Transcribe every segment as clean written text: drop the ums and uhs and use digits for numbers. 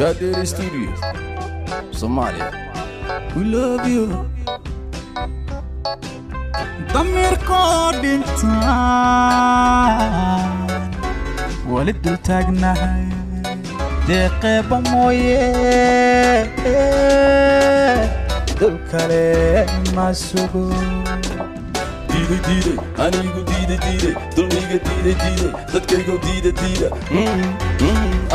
Daddy Studios, Somalia. We love you. ضمير كودين ولد تاجنا دقيق مويه دل كلام ما سوق Dide, anigo dide, dulmiga dide, dadkaygo dide.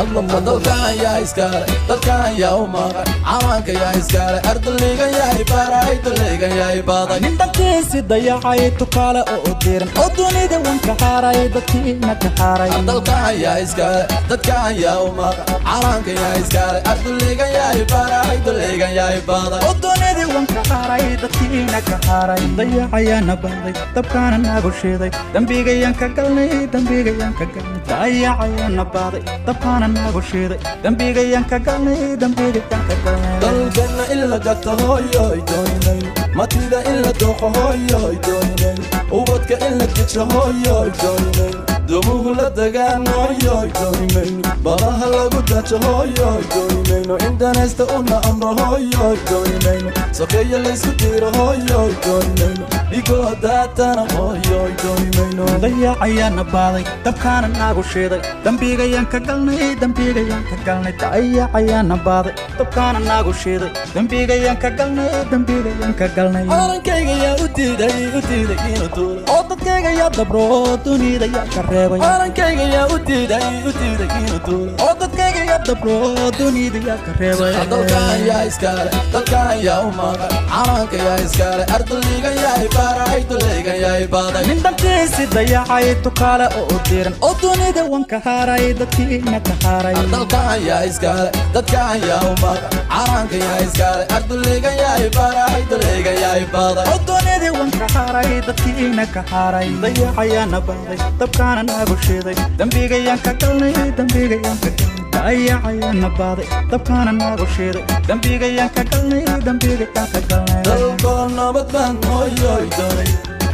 Allah dalkan yaa iskale, dalkan yaa u maqan, calanka yaa iskale, ardayga yaa ibaray, daleyga yaa ibaday. nin dadkiisi dayacay tukaale oo diran oo dunida wanka haaray dadkiina ka haaray. Dalkan yaa iskale, dadkan yaa u maqan, calanka yaa iskale, ardayga yaa ibaray, daleyga yaa ibaday. oo dunida wanka haaray dadkiina ka haaray. Dayacayana baday dabkaana nagu shiday, dambigayaan ka galnay, dambigayaan ka galnay. Dayacayana baday dabkaana nagu shiday, dambigayaan ka galnay, dambigayaan ka galnay. dalkana illa gata hooyoy doonay, matida illa dooqo hooyoy doonay, ubadka illa jidka hooyoy doonay, dumuhu la dagaan hooyoy doonay, badaha lagu dajo hooyoy doonay, intanesta una amro hooyoy doonay, sokeeya laysku diiro hooyoy doonay, igoo daatana hooyoy doonay. Dayacayana baday dabkaana nagu shiday, dambigayaan ka galnay, dambigayaan ka galnay. Dayacayana baday dabkaana nagu shiday, dambigayaan ka galnay, dambigayaan ka galnay. Calankayga yaa u diiday inuu duulo, oo dadkayga yaa dabro dunida yaa ka reebay. calankayga yaa u diiday inuu duulo, oo dadkayga yaa dabro dunida yaa ka reebay. dalkan yaa iskale, dalkan yaa u maqan, calanka yaa iskale, ardayga yaa ibaray, daleyga yaa ibaday. nin dadkiisi dayacay tukaale oo diran oo dunida wanka haaray dadkiina ka haaray. dalkan yaa iskale, dadkan yaa u maqan, calanka yaa iskale, ardayga yaa ibaray, daleyga yaa ibaday. oo dunida wanka haaray dadkiina ka haaray. Dayacayana baday dabkaana nagu shiday, dambigayaan ka galnay, dambigayaan ka galnay. Dayacayana baday dabkaana nagu shiday, dambigayaan ka galnay, dambigayaan ka galnay. dalkoo nabad baan hooyoy doonay,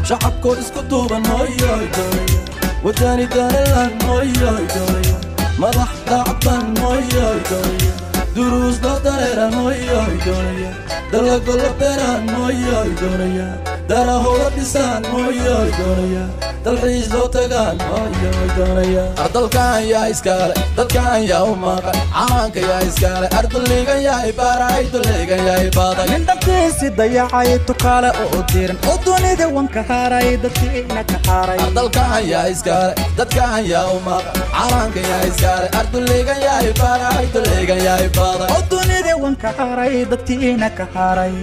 shacabkoo isku duuban hooyoy doonay, wadani danalan hooyoy doonay, madax daacad baan hooyoy doonay, duruus loo dareeran hooyoy doonay, dalago la beeraan hooyoy doonay, darahooda dhisaan hooyoy doonay, dalxiis loo tagaan hooyoy doonay. dalkan yaa iskale, dalkan yaa u maqan, calanka yaa iskale, ardayga yaa ibaray, daleyga yaa ibaday. nin dadkiisi dayacay tukaale oo diran oo dunida wanka haaray dadkiina ka haaray. dalkan yaa iskale, dadkan yaa u maqan, calanka yaa iskale, ardayga yaa ibaray, daleyga yaa ibaday. oo dunida wanka haaray dadkiina ka haaray.